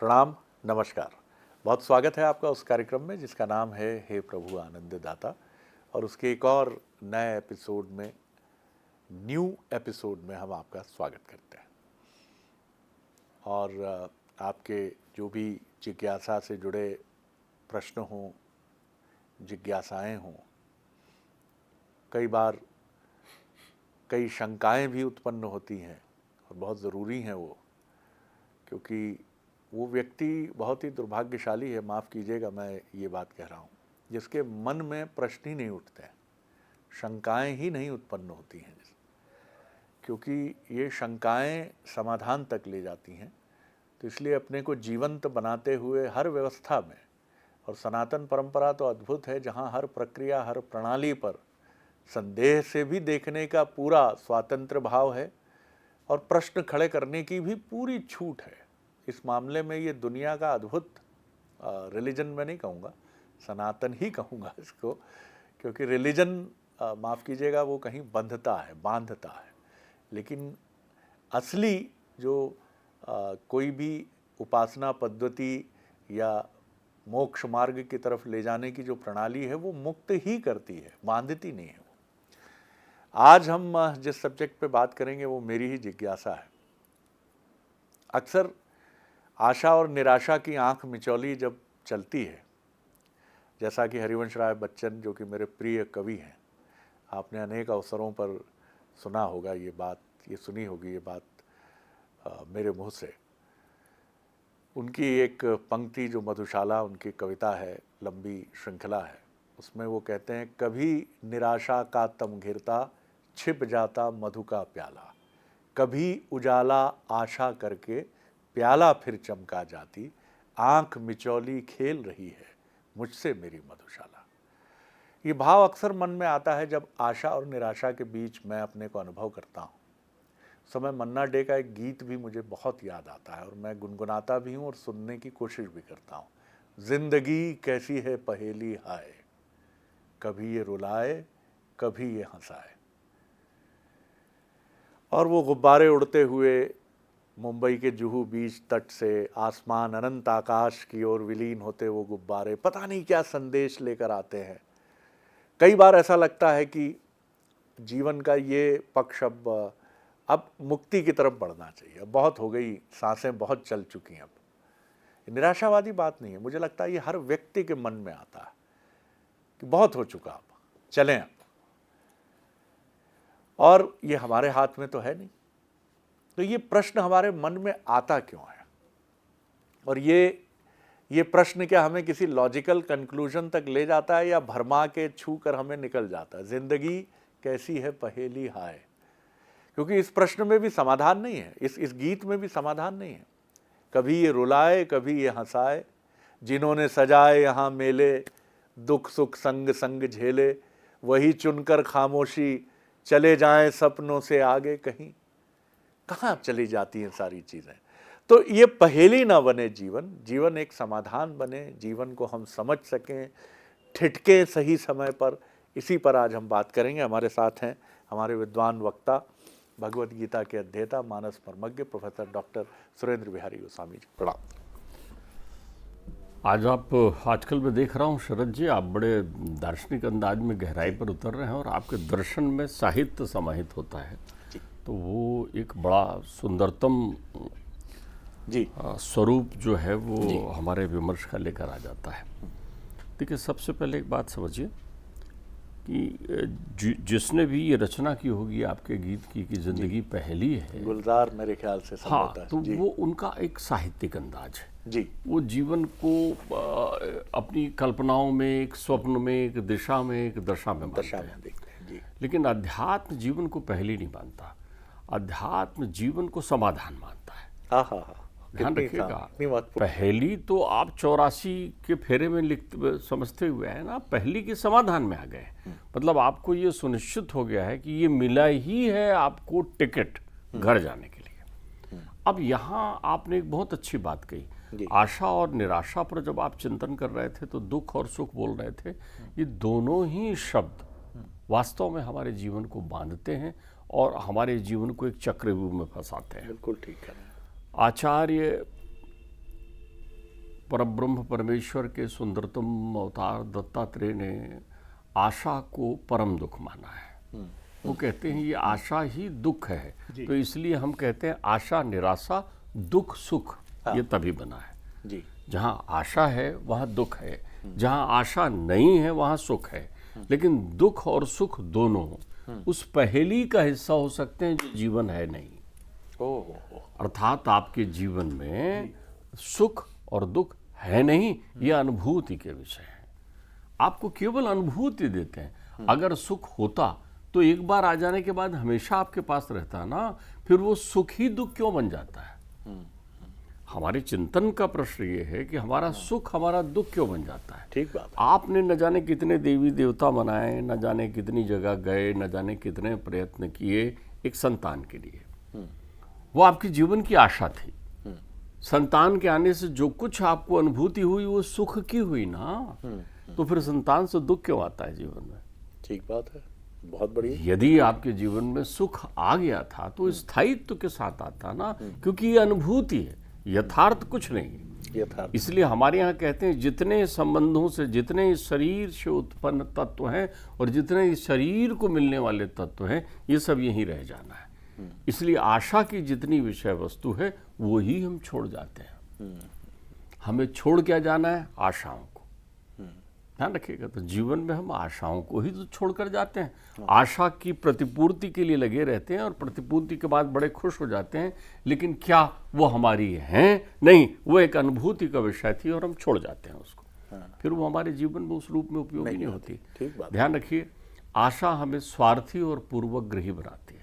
प्रणाम, नमस्कार। बहुत स्वागत है आपका उस कार्यक्रम में जिसका नाम है हे प्रभु आनंद दाता, और उसके एक और नए एपिसोड में, न्यू एपिसोड में हम आपका स्वागत करते हैं। और आपके जो भी जिज्ञासा से जुड़े प्रश्न हों, जिज्ञासाएं हों, कई बार कई शंकाएं भी उत्पन्न होती हैं और बहुत ज़रूरी हैं वो, क्योंकि वो व्यक्ति बहुत ही दुर्भाग्यशाली है, माफ़ कीजिएगा मैं ये बात कह रहा हूँ, जिसके मन में प्रश्न ही नहीं उठते हैं, शंकाएं ही नहीं उत्पन्न होती हैं, क्योंकि ये शंकाएं समाधान तक ले जाती हैं। तो इसलिए अपने को जीवंत बनाते हुए हर व्यवस्था में, और सनातन परंपरा तो अद्भुत है जहाँ हर प्रक्रिया, हर प्रणाली पर संदेह से भी देखने का पूरा स्वातंत्र भाव है और प्रश्न खड़े करने की भी पूरी छूट है। इस मामले में ये दुनिया का अद्भुत रिलीजन मैं नहीं कहूँगा, सनातन ही कहूँगा इसको, क्योंकि रिलीजन माफ़ कीजिएगा वो कहीं बंधता है, बांधता है, लेकिन असली जो कोई भी उपासना पद्धति या मोक्ष मार्ग की तरफ ले जाने की जो प्रणाली है वो मुक्त ही करती है, बांधती नहीं है। आज हम जिस सब्जेक्ट पे बात करेंगे वो मेरी ही जिज्ञासा है। अक्सर आशा और निराशा की आंख मिचौली जब चलती है, जैसा कि हरिवंश राय बच्चन जो कि मेरे प्रिय कवि हैं, आपने अनेक अवसरों पर सुना होगा ये बात, ये सुनी होगी ये बात मेरे मुँह से। उनकी एक पंक्ति जो मधुशाला उनकी कविता है, लंबी श्रृंखला है, उसमें वो कहते हैं, कभी निराशा का तम घिरता छिप जाता मधु का प्याला, कभी उजाला आशा करके प्याला फिर चमका जाती, आंख मिचौली खेल रही है मुझसे मेरी मधुशाला। ये भाव अक्सर मन में आता है जब आशा और निराशा के बीच मैं अपने को अनुभव करता हूँ। समय मन्ना डे का एक गीत भी मुझे बहुत याद आता है और मैं गुनगुनाता भी हूँ और सुनने की कोशिश भी करता हूँ। जिंदगी कैसी है पहेली हाय, कभी ये रुलाए कभी ये हंसाए। और वो गुब्बारे उड़ते हुए मुंबई के जुहू बीच तट से आसमान अनंत आकाश की ओर विलीन होते वो गुब्बारे पता नहीं क्या संदेश लेकर आते हैं। कई बार ऐसा लगता है कि जीवन का ये पक्ष अब मुक्ति की तरफ बढ़ना चाहिए, अब बहुत हो गई, सांसें बहुत चल चुकी हैं। अब निराशावादी बात नहीं है, मुझे लगता है ये हर व्यक्ति के मन में आता है कि बहुत हो चुका, अब चलें अब। और ये हमारे हाथ में तो है नहीं, तो ये प्रश्न हमारे मन में आता क्यों है? और ये प्रश्न क्या हमें किसी लॉजिकल कंक्लूजन तक ले जाता है या भरमा के छू कर हमें निकल जाता है? जिंदगी कैसी है पहेली हाय, क्योंकि इस प्रश्न में भी समाधान नहीं है, इस गीत में भी समाधान नहीं है। कभी ये रुलाए कभी ये हंसाए, जिन्होंने सजाए यहाँ मेले, दुख सुख संग संग झेले, वही चुनकर खामोशी चले जाएं सपनों से आगे कहीं। कहाँ चली जाती हैं सारी चीज़ें? तो ये पहेली ना बने जीवन एक समाधान बने, जीवन को हम समझ सकें, ठिठके सही समय पर। इसी पर आज हम बात करेंगे। हमारे साथ हैं हमारे विद्वान वक्ता, भगवत गीता के अध्येता, मानस मर्मज्ञ प्रोफेसर डॉक्टर सुरेंद्र बिहारी गोस्वामी जी। प्रणाम। आज आजकल मैं देख रहा हूँ शरद जी, आप बड़े दार्शनिक अंदाज में गहराई पर उतर रहे हैं और आपके दर्शन में साहित्य समाहित होता है, तो वो एक बड़ा सुंदरतम जी स्वरूप जो है वो हमारे विमर्श का लेकर आ जाता है। देखिए, सबसे पहले एक बात समझिए कि जिसने भी ये रचना की होगी आपके गीत की कि जिंदगी पहेली है, गुलजार मेरे ख्याल से हाँ, तो वो उनका एक साहित्यिक अंदाज है जी। वो जीवन को अपनी कल्पनाओं में, एक स्वप्न में, एक दिशा में, एक दशा में देखते हैं जी। लेकिन अध्यात्म जीवन को पहेली नहीं मानता, अध्यात्म जीवन को समाधान मानता है। हाँ, ध्यान रखिएगा, पहेली तो आप 84 के फेरे में समझते हुए है ना, पहेली के समाधान में आ गए। मतलब आपको ये सुनिश्चित हो गया है कि ये मिला ही है आपको टिकट घर जाने के लिए। अब यहाँ आपने एक बहुत अच्छी बात कही, आशा और निराशा पर जब आप चिंतन कर रहे थे तो दुख और सुख बोल रहे थे। ये दोनों ही शब्द वास्तव में हमारे जीवन को बांधते हैं और हमारे जीवन को एक चक्रव्यूह में फंसाते हैं। बिल्कुल ठीक है। आचार्य परब्रह्म परमेश्वर के सुंदरतम अवतार दत्तात्रेय ने आशा को परम दुख माना है। वो कहते हैं ये आशा ही दुख है, तो इसलिए हम कहते हैं आशा निराशा दुख सुख ये तभी बना है। जी। जहाँ आशा है वहाँ दुख है, जहाँ आशा नहीं है वहाँ सुख है। लेकिन दुख और सुख दोनों उस पहेली का हिस्सा हो सकते हैं जो जीवन है नहीं। अर्थात आपके जीवन में सुख और दुख है नहीं, ये अनुभूति के विषय है। आपको केवल अनुभूति देते हैं। अगर सुख होता तो एक बार आ जाने के बाद हमेशा आपके पास रहता ना, फिर वो सुख ही दुख क्यों बन जाता है? हमारे चिंतन का प्रश्न ये है कि हमारा सुख हमारा दुख क्यों बन जाता है? ठीक बात। आपने न जाने कितने देवी देवता मनाए, न जाने कितनी जगह गए, न जाने कितने प्रयत्न किए एक संतान के लिए। वो आपके जीवन की आशा थी। संतान के आने से जो कुछ आपको अनुभूति हुई वो सुख की हुई ना, तो फिर संतान से दुख क्यों आता है जीवन में? ठीक बात है, बहुत बढ़िया। यदि आपके जीवन में सुख आ गया था तो स्थायित्व के साथ आता ना, क्योंकि ये अनुभूति है, यथार्थ कुछ नहीं है। यथार्थ। इसलिए हमारे यहाँ कहते हैं जितने संबंधों से, जितने शरीर से उत्पन्न तत्व हैं और जितने इस शरीर को मिलने वाले तत्व हैं, ये सब यहीं रह जाना है। इसलिए आशा की जितनी विषय वस्तु है वो ही हम छोड़ जाते हैं। हमें छोड़ क्या जाना है? आशाओं को। ध्यान रखिएगा, तो जीवन में हम आशाओं को ही तो छोड़कर जाते हैं। आशा की प्रतिपूर्ति के लिए लगे रहते हैं और प्रतिपूर्ति के बाद बड़े खुश हो जाते हैं, लेकिन क्या वो हमारी हैं? नहीं, वो एक अनुभूति का विषय थी और हम छोड़ जाते हैं उसको। फिर वो हमारे जीवन में उस रूप में उपयोगी नहीं होती। ठीक बात। ध्यान रखिए, आशा हमें स्वार्थी और पूर्वग्रही बनाती है।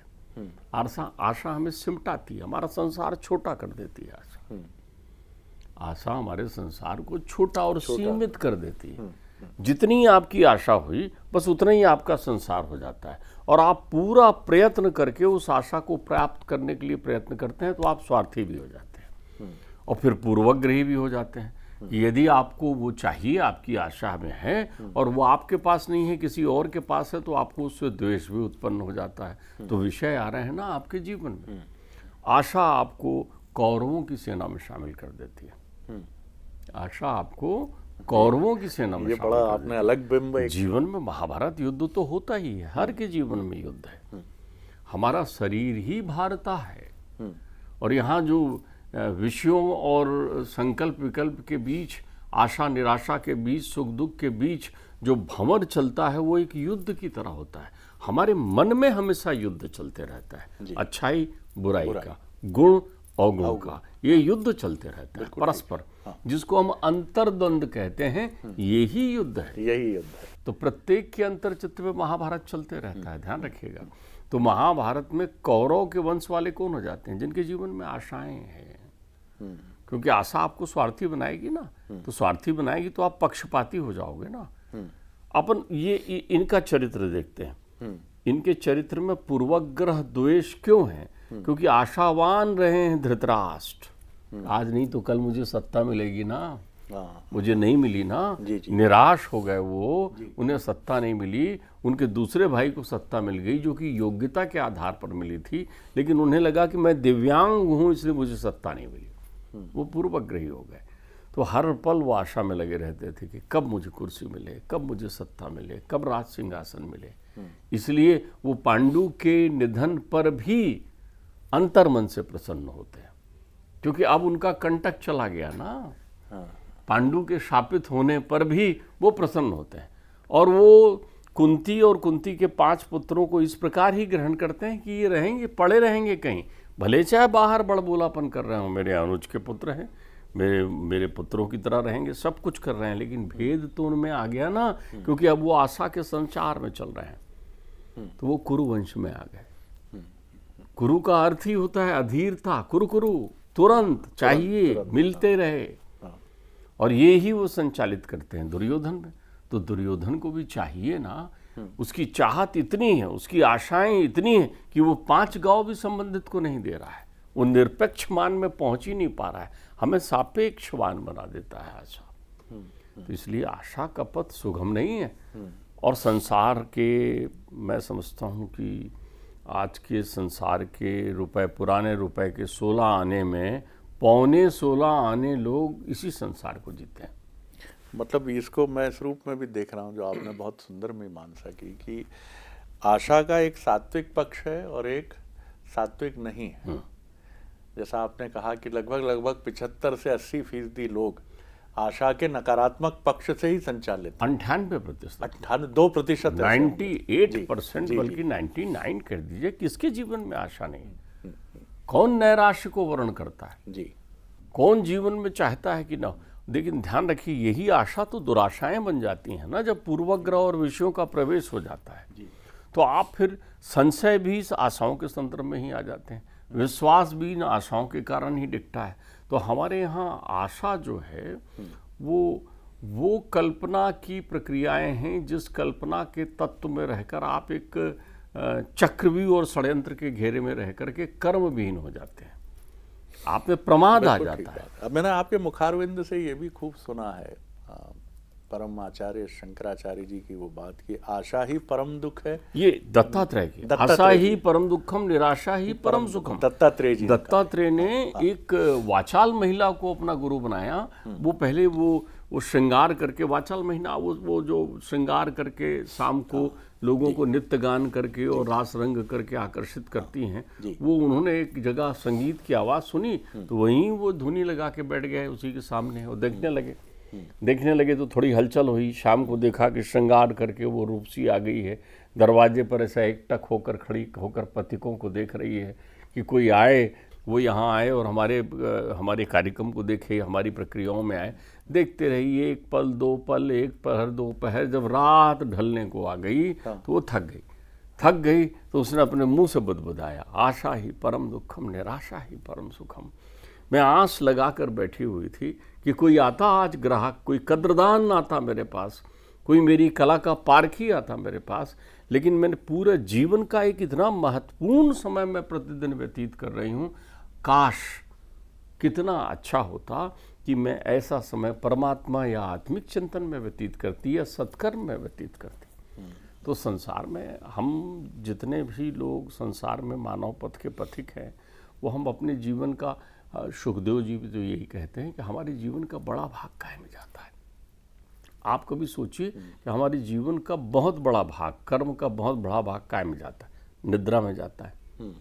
आशा हमें सिमटाती है, हमारा संसार छोटा कर देती है। आशा हमारे संसार को छोटा और सीमित कर देती है। जितनी आपकी आशा हुई बस उतना ही आपका संसार हो जाता है, और आप पूरा प्रयत्न करके उस आशा को प्राप्त करने के लिए प्रयत्न करते हैं तो आप स्वार्थी भी हो जाते हैं और फिर पूर्वग्रही भी हो जाते हैं। यदि आपको वो चाहिए, आपकी आशा में है और वो आपके पास नहीं है, किसी और के पास है, तो आपको उससे द्वेष भी उत्पन्न हो जाता है। तो विषय आ रहे हैं ना आपके जीवन में। आशा आपको कौरवों की सेना में शामिल कर देती है। आशा आपको कौरवों की सेना में, ये बड़ा आपने अलग बिंब एक... जीवन में महाभारत युद्ध तो होता ही है, हर के जीवन में युद्ध है। हमारा शरीर ही भारता है, और यहाँ जो विषयों और संकल्प विकल्प के बीच, आशा निराशा के बीच, सुख दुख के बीच जो भंवर चलता है वो एक युद्ध की तरह होता है। हमारे मन में हमेशा युद्ध चलते रहता है, अच्छाई बुराई का, गुण अवगुण का, ये युद्ध चलते रहता है परस्पर। जिसको हम अंतर्द्वंद कहते हैं, यही युद्ध है। यही युद्ध है। तो प्रत्येक के अंतर्चित्र में महाभारत चलते रहता है। ध्यान रखिएगा। तो महाभारत में कौरव के वंश वाले कौन हो जाते हैं? जिनके जीवन में आशाएं हैं। क्योंकि आशा आपको स्वार्थी बनाएगी ना, तो स्वार्थी बनाएगी तो आप पक्षपाती हो जाओगे ना। अपन ये इनका चरित्र देखते हैं। इनके चरित्र में पूर्वग्रह द्वेष क्यों है? क्योंकि आशावान रहे हैं धृतराष्ट्र, आज नहीं तो कल मुझे सत्ता मिलेगी ना, मुझे नहीं मिली ना। निराश हो गए वो, उन्हें सत्ता नहीं मिली। उनके दूसरे भाई को सत्ता मिल गई जो कि योग्यता के आधार पर मिली थी, लेकिन उन्हें लगा कि मैं दिव्यांग हूँ इसलिए मुझे सत्ता नहीं मिली। वो पूर्वग्रही हो गए। तो हर पल वो आशा में लगे रहते थे कि कब मुझे कुर्सी मिले, कब मुझे सत्ता मिले, कब राज सिंहासन मिले। इसलिए वो पांडु के निधन पर भी अंतर्मन से प्रसन्न होते हैं, क्योंकि अब उनका कंटक चला गया ना। पांडु के शापित होने पर भी वो प्रसन्न होते हैं, और वो कुंती और कुंती के 5 पुत्रों को इस प्रकार ही ग्रहण करते हैं कि ये रहेंगे, पड़े रहेंगे कहीं, भले चाहे बाहर बड़बोलापन कर रहे हो, मेरे अनुज के पुत्र हैं, मेरे पुत्रों की तरह रहेंगे, सब कुछ कर रहे हैं, लेकिन भेद तो उनमें आ गया ना, क्योंकि अब वो आशा के संचार में चल रहे हैं। तो वो कुरु वंश में आ गए। कुरु का अर्थ ही होता है अधीरता, कुरु तुरंत चाहिए, मिलते रहे, और ये ही वो संचालित करते हैं दुर्योधन में। तो दुर्योधन को भी चाहिए ना, उसकी चाहत इतनी है, उसकी आशाएं इतनी है कि वो 5 गांव भी संबंधित को नहीं दे रहा है। वो निरपेक्ष मान में पहुंच ही नहीं पा रहा है, हमें सापेक्षवान बना देता है आशा। तो इसलिए आशा का पथ सुगम नहीं है। और संसार के, मैं समझता हूँ कि आज के संसार के रुपए, पुराने रुपए के 16 आने में 15.25 आने लोग इसी संसार को जीते हैं। मतलब इसको मैं इस रूप में भी देख रहा हूँ जो आपने बहुत सुंदर मीमांसा की कि आशा का एक सात्विक पक्ष है और एक सात्विक नहीं है। जैसा आपने कहा कि लगभग 75 से 80% लोग आशा के नकारात्मक पक्ष से ही संचालित, 98%, 2% 98%, बल्कि 99 कर दीजिए, किसके जीवन में आशा नहीं? कौन नैराश्य को वर्ण करता है जी, कौन जीवन में चाहता है कि ना? लेकिन ध्यान रखिए, यही आशा तो दुराशाएं बन जाती हैं ना, जब पूर्वग्रह और विषयों का प्रवेश हो जाता है। तो आप फिर संशय भी इस आशाओं के संदर्भ में ही आ जाते हैं, विश्वास भी इन आशाओं के कारण ही दिखता है। तो हमारे यहाँ आशा जो है वो कल्पना की प्रक्रियाएं हैं, जिस कल्पना के तत्व में रहकर आप एक चक्रव्यूह और षड्यंत्र के घेरे में रह करके कर्मविहीन हो जाते हैं, आप में प्रमाद आ जाता है। अब मैंने आपके मुखारविंद से ये भी खूब सुना है, परम आचार्य शंकराचार्य जी की वो बात की आशा ही परम दुख है। ये दत्तात्रेय की आशा ही परम दुखम, निराशा ही परम सुखम। दत्तात्रेय जी, दत्तात्रेय ने एक वाचाल महिला को अपना गुरु बनाया। वो पहले वो श्रृंगार करके, वाचाल महिला वो जो श्रृंगार करके शाम को लोगों को नित्य गान करके और रास रंग करके आकर्षित करती हैं, वो उन्होंने एक जगह संगीत की आवाज़ सुनी तो वहीं वो धुनी लगा के बैठ गए उसी के सामने और देखने लगे तो थोड़ी हलचल हुई। शाम को देखा कि श्रृंगार करके वो रूपसी आ गई है, दरवाजे पर ऐसा एकटक होकर खड़ी होकर पथिकों को देख रही है कि कोई आए, वो यहाँ आए और हमारे कार्यक्रम को देखे, हमारी प्रक्रियाओं में आए। देखते रही, 1 पल 2 पल, 1 पहर 2 पहर, जब रात ढलने को आ गई तो वो थक गई तो उसने अपने मुंह से बुदबुदाया, आशा ही परम दुखम, निराशा ही परम सुखम। मैं आस लगा कर बैठी हुई थी कि कोई आता आज ग्राहक, कोई कद्रदान आता मेरे पास, कोई मेरी कला का पारखी आता मेरे पास, लेकिन मैंने पूरे जीवन का एक इतना महत्वपूर्ण समय मैं प्रतिदिन व्यतीत कर रही हूँ, काश कितना अच्छा होता कि मैं ऐसा समय परमात्मा या आत्मिक चिंतन में व्यतीत करती या सत्कर्म में व्यतीत करती। तो संसार में हम जितने भी लोग संसार में मानव पथ के पथिक हैं, वो हम अपने जीवन का, सुखदेव जी भी तो यही कहते हैं कि हमारे जीवन का बड़ा भाग कायम में जाता है। आप कभी सोचिए कि हमारे जीवन का बहुत बड़ा भाग, कर्म का बहुत बड़ा भाग कायम में जाता है, निद्रा में जाता है।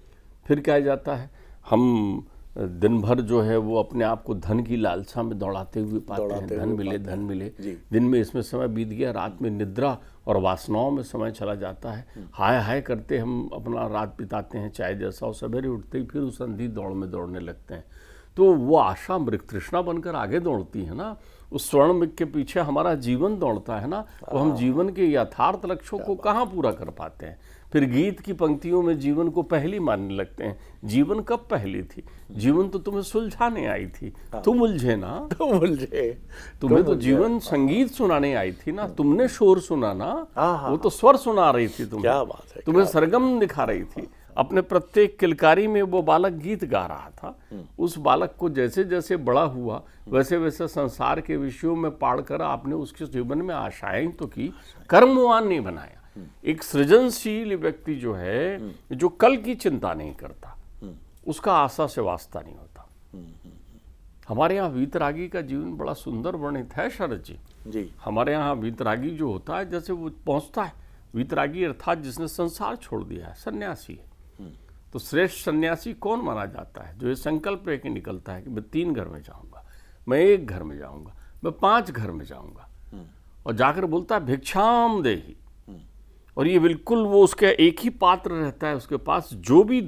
फिर क्या जाता है, हम दिन भर जो है वो अपने आप को धन की लालसा में दौड़ाते हुए पाते हैं, धन मिले। दिन में इसमें समय बीत गया, रात में निद्रा और वासनाओं में समय चला जाता है। हाय हाय करते हम अपना रात बिताते हैं चाय जैसा, और सवेरे उठते ही फिर उस अंधी दौड़ में दौड़ने लगते हैं। तो वो आशा मृग तृष्णा बनकर आगे दौड़ती है ना, उस स्वर्ण मृग के पीछे हमारा जीवन दौड़ता है ना, तो हम जीवन के यथार्थ लक्ष्यों को कहाँ पूरा कर पाते हैं। फिर गीत की पंक्तियों में जीवन को पहली मानने लगते हैं। जीवन कब पहली थी? जीवन तो तुम्हें सुलझाने आई थी, तुम उलझे ना, तुम्हें तो जीवन संगीत सुनाने आई थी ना, तुमने शोर सुना ना, वो तो स्वर सुना रही थी तुम्हें। क्या बात है, तुम्हें सरगम दिखा रही थी। अपने प्रत्येक किलकारी में वो बालक गीत गा रहा था। उस बालक को जैसे जैसे बड़ा हुआ वैसे वैसे संसार के विषयों में पाढ़कर आपने उसके जीवन में आशाएं तो की, कर्मवान नहीं बनाया। एक सृजनशील व्यक्ति जो है, जो कल की चिंता नहीं करता, उसका आशा से वास्ता नहीं होता। हमारे यहाँ वीतरागी का जीवन बड़ा सुंदर वर्णित है शरद जी। हमारे यहाँ वीतरागी जो होता है, जैसे वो पहुँचता है, वीतरागी अर्थात जिसने संसार छोड़ दिया है, सन्यासी है। तो श्रेष्ठ सन्यासी कौन माना जाता है? जो ये संकल्प लेके निकलता है कि मैं 3 घर में जाऊंगा, मैं 1 घर में जाऊंगा, मैं 5 घर में जाऊंगा, और जाकर बोलता है भिक्षाम देहि। और ये बिल्कुल वो उसका एक ही पात्र रहता है उसके पास, जो भी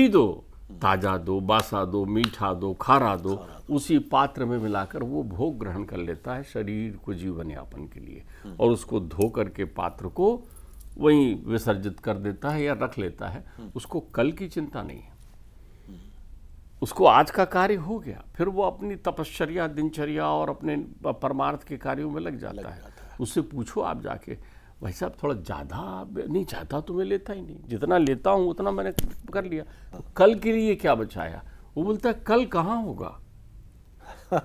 दो, ताजा दो, बासा दो, मीठा दो, खारा दो, उसी पात्र में मिलाकर वो भोग ग्रहण कर लेता है शरीर को जीवन यापन के लिए, और उसको धो करके पात्र को वहीं विसर्जित कर देता है या रख लेता है। उसको कल की चिंता नहीं है, उसको आज का कार्य हो गया, फिर वो अपनी तपश्चर्या, दिनचर्या और अपने परमार्थ के कार्यों में लग जाता है। उससे पूछो आप जाके, भाई साहब थोड़ा ज़्यादा नहीं, ज़्यादा तो मैं लेता ही नहीं, जितना लेता हूँ उतना मैंने कर लिया, तो कल के लिए क्या बचाया? वो बोलता है कल कहाँ होगा,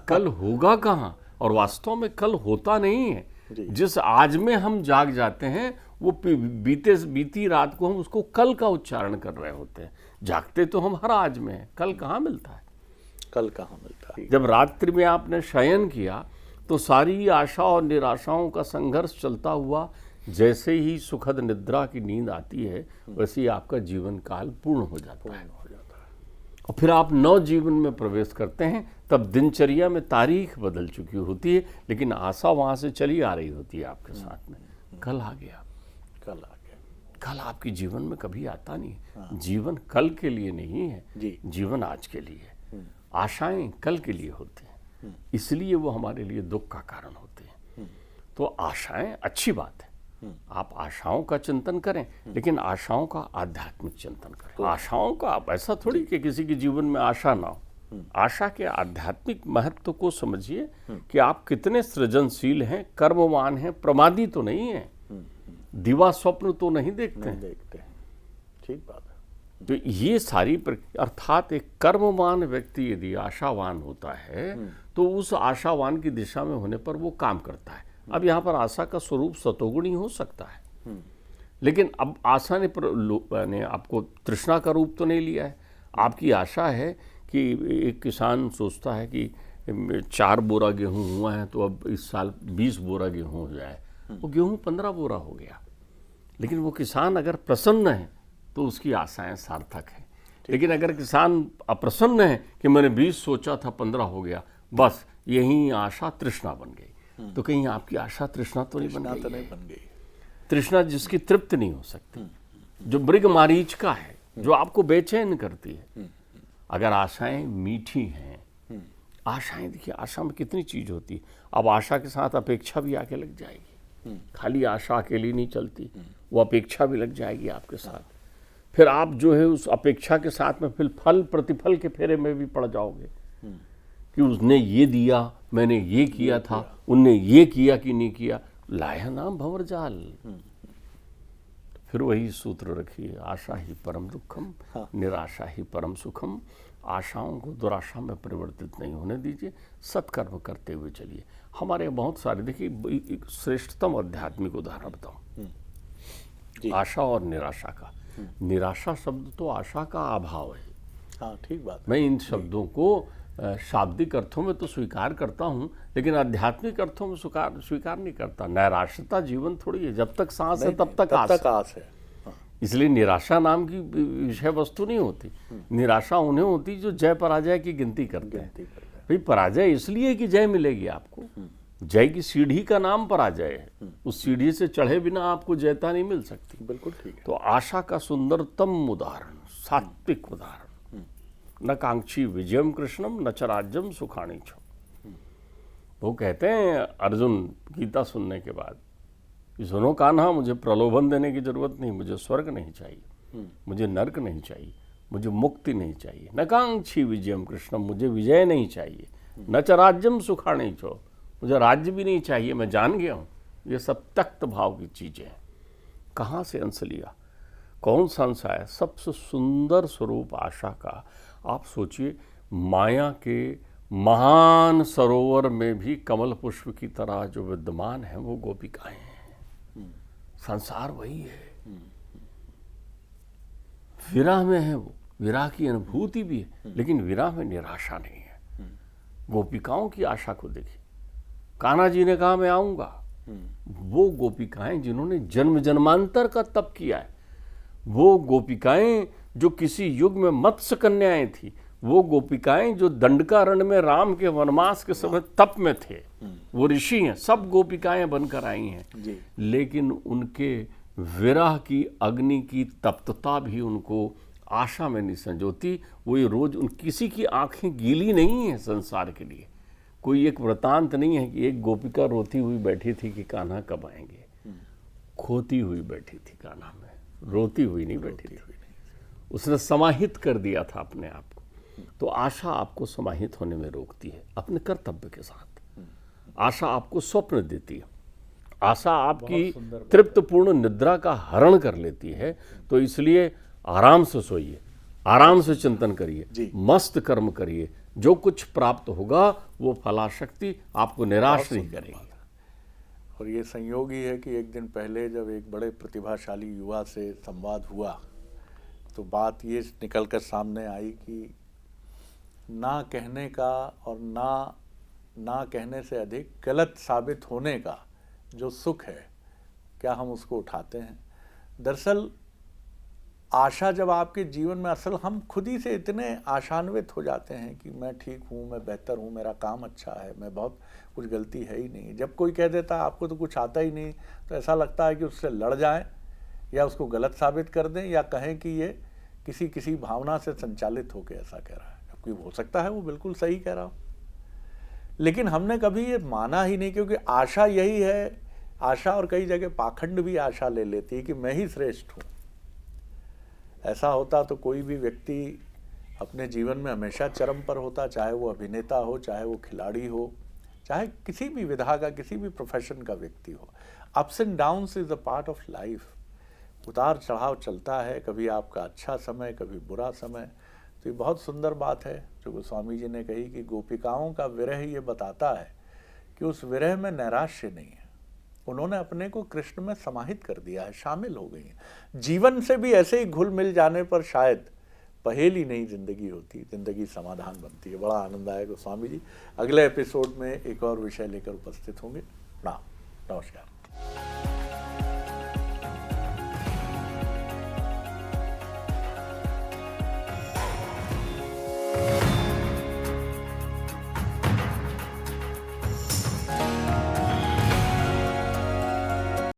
कल होगा कहाँ, और वास्तव में कल होता नहीं है। जी। जिस आज में हम जाग जाते हैं वो बीती रात को हम उसको कल का उच्चारण कर रहे होते हैं। जागते तो हम हर आज में हैं, कल कहाँ मिलता है। कल कहाँ मिलता है। जब रात्रि में आपने शयन किया तो सारी आशा और निराशाओं का संघर्ष चलता हुआ जैसे ही सुखद निद्रा की नींद आती है वैसे ही आपका जीवन काल पूर्ण हो जाता है और फिर आप नव जीवन में प्रवेश करते हैं। तब दिनचर्या में तारीख बदल चुकी होती है लेकिन आशा वहां से चली आ रही होती है आपके साथ में। कल आ गया, कल आ गया। कल आपके जीवन में कभी आता नहीं। जीवन कल के लिए नहीं है जी। जीवन आज के लिए है। आशाएं कल के लिए होती हैं, इसलिए वो हमारे लिए दुख का कारण होते हैं। तो आशाएं अच्छी बात है, आप आशाओं का चिंतन करें लेकिन आशाओं का आध्यात्मिक चिंतन करें। आशाओं का आप ऐसा थोड़ी कि किसी के जीवन में आशा ना हो। आशा के आध्यात्मिक महत्व को समझिए कि आप कितने सृजनशील हैं, कर्मवान हैं, प्रमादी तो नहीं हैं, दिवा स्वप्न तो नहीं देखते हैं। देखते हैं, ठीक बात है। तो ये सारी अर्थात एक कर्मवान व्यक्ति यदि आशावान होता है तो उस आशावान की दिशा में होने पर वो काम करता है। अब यहाँ पर आशा का स्वरूप सतोगुणी हो सकता है लेकिन अब आशा ने आपको तृष्णा का रूप तो नहीं लिया है। आपकी आशा है कि एक किसान सोचता है कि 4 बोरा गेहूं हुआ है तो अब इस साल 20 बोरा गेहूं हो जाए। वो गेहूं 15 बोरा हो गया लेकिन वो किसान अगर प्रसन्न है तो उसकी आशाएं सार्थक हैं। लेकिन अगर किसान अप्रसन्न है कि मैंने 20 सोचा था 15 हो गया, बस यही आशा तृष्णा बन गई। तो कहीं आपकी आशा तृष्णा तो नहीं बन गई? तो नहीं बन गई। तृष्णा जिसकी तृप्त नहीं हो सकती, जो मृग मारीचिका है, जो आपको बेचैन करती है। अगर आशाएं मीठी हैं, आशाएं देखिए आशा में कितनी चीज होती है। अब आशा के साथ अपेक्षा भी आके लग जाएगी, खाली आशा अकेली नहीं चलती, वो अपेक्षा भी लग जाएगी आपके साथ। फिर आप जो है उस अपेक्षा के साथ में फिर फल प्रतिफल के फेरे में भी पड़ जाओगे कि उसने ये दिया, मैंने ये किया था, उनने ये किया कि नहीं किया, लाया नाम भंवर जाल। फिर वही सूत्र रखिए, आशा ही परम दुखम, निराशा ही परम सुखम। आशाओं को दुराशा में परिवर्तित नहीं होने दीजिए, सत्कर्म करते हुए चलिए। हमारे बहुत सारे देखिए श्रेष्ठतम आध्यात्मिक उदाहरण बताऊं आशा और निराशा का। निराशा शब्द तो आशा का अभाव है। हाँ, ठीक बात है। मैं इन शब्दों को शाब्दिक अर्थों में तो स्वीकार करता हूं लेकिन आध्यात्मिक अर्थों में स्वीकार नहीं करता। नैराश्यता जीवन थोड़ी है, जब तक सांस है तब तक आस है। इसलिए निराशा नाम की विषय वस्तु नहीं होती। निराशा उन्हें होती जो जय पराजय की गिनती करते हैं। भाई पराजय इसलिए कि जय मिलेगी आपको। जय की सीढ़ी का नाम पराजय है, उस सीढ़ी से चढ़े बिना आपको जयता नहीं मिल सकती। बिल्कुल ठीक है। तो आशा का सुंदरतम उदाहरण, सात्विक उदाहरण, न कांक्षी विजयम कृष्णम न च राज्यम सुखाणी छो। वो कहते हैं अर्जुन गीता सुनने के बाद कि सुनो कान्हा, मुझे प्रलोभन देने की जरूरत नहीं, मुझे स्वर्ग नहीं चाहिए, मुझे नरक नहीं चाहिए, मुझे मुक्ति नहीं चाहिए। न कांक्षी विजयम कृष्णम, मुझे विजय नहीं चाहिए, न च राज्यम सुखाणी छो, मुझे राज्य भी नहीं चाहिए। मैं जान गया हूँ ये सब त्यक्त भाव की चीजें हैं। कहाँ से अंश लिया, कौन सा अंश आया? सबसे सुंदर स्वरूप आशा का आप सोचिए, माया के महान सरोवर में भी कमल पुष्प की तरह जो विद्यमान है वो गोपिकाएं हैं। संसार वही है, विरह में है वो, विरह की अनुभूति भी है लेकिन विरह में निराशा नहीं है। गोपिकाओं की आशा को देखिए, कान्हा जी ने कहा मैं आऊंगा। वो गोपिकाएं जिन्होंने जन्म जन्मांतर का तप किया है, वो गोपिकाएं जो किसी युग में मत्स्य कन्याएं थी, वो गोपिकाएं जो दंडकारण्य में राम के वनवास के समय तप में थे, वो ऋषि हैं, सब गोपिकाएं बनकर आई हैं। लेकिन उनके विरह की अग्नि की तप्तता भी उनको आशा में नहीं संजोती। वो ये रोज किसी की आंखें गीली नहीं है संसार के लिए। कोई एक वृतांत नहीं है कि एक गोपिका रोती हुई बैठी थी कि कान्हा कब आएंगे। खोती हुई बैठी थी कान्हा में, रोती हुई नहीं बैठी थी। उसने समाहित कर दिया था अपने आप को। तो आशा आपको समाहित होने में रोकती है अपने कर्तव्य के साथ। आशा आपको स्वप्न देती है, आशा आपकी तृप्तपूर्ण निद्रा का हरण कर लेती है। तो इसलिए आराम से सोइए, आराम से चिंतन करिए, मस्त कर्म करिए। जो कुछ प्राप्त होगा वो फलाशक्ति आपको निराश नहीं करेगी। और ये संयोग ही है कि एक दिन पहले जब एक बड़े प्रतिभाशाली युवा से संवाद हुआ तो बात ये निकल कर सामने आई कि ना कहने का और ना कहने से अधिक गलत साबित होने का जो सुख है, क्या हम उसको उठाते हैं? दरअसल आशा जब आपके जीवन में, असल हम खुद ही से इतने आशान्वित हो जाते हैं कि मैं ठीक हूँ, मैं बेहतर हूँ, मेरा काम अच्छा है, मैं बहुत कुछ गलती है ही नहीं। जब कोई कह देता है आपको तो कुछ आता ही नहीं, तो ऐसा लगता है कि उससे लड़ जाएं या उसको गलत साबित कर दें या कहें कि ये किसी भावना से संचालित होकर ऐसा कह रहा है, जबकि हो सकता है वो बिल्कुल सही कह रहा हो। लेकिन हमने कभी ये माना ही नहीं, क्योंकि आशा यही है। आशा और कई जगह पाखंड भी आशा ले लेती है कि मैं ही श्रेष्ठ हूँ। ऐसा होता तो कोई भी व्यक्ति अपने जीवन में हमेशा चरम पर होता, चाहे वो अभिनेता हो, चाहे वो खिलाड़ी हो, चाहे किसी भी विधा का, किसी भी प्रोफेशन का व्यक्ति हो। Ups and downs is a part of life. उतार चढ़ाव चलता है, कभी आपका अच्छा समय, कभी बुरा समय। तो ये बहुत सुंदर बात है जो गोस्वामी जी ने कही कि गोपिकाओं का विरह ये बताता है कि उस विरह में नैराश्य नहीं है। उन्होंने अपने को कृष्ण में समाहित कर दिया है, शामिल हो गई हैं। जीवन से भी ऐसे ही घुल मिल जाने पर शायद पहेली नहीं जिंदगी होती, जिंदगी समाधान बनती है। बड़ा आनंद आया गोस्वामी जी। अगले एपिसोड में एक और विषय लेकर उपस्थित होंगे। प्रणाम, नमस्कार।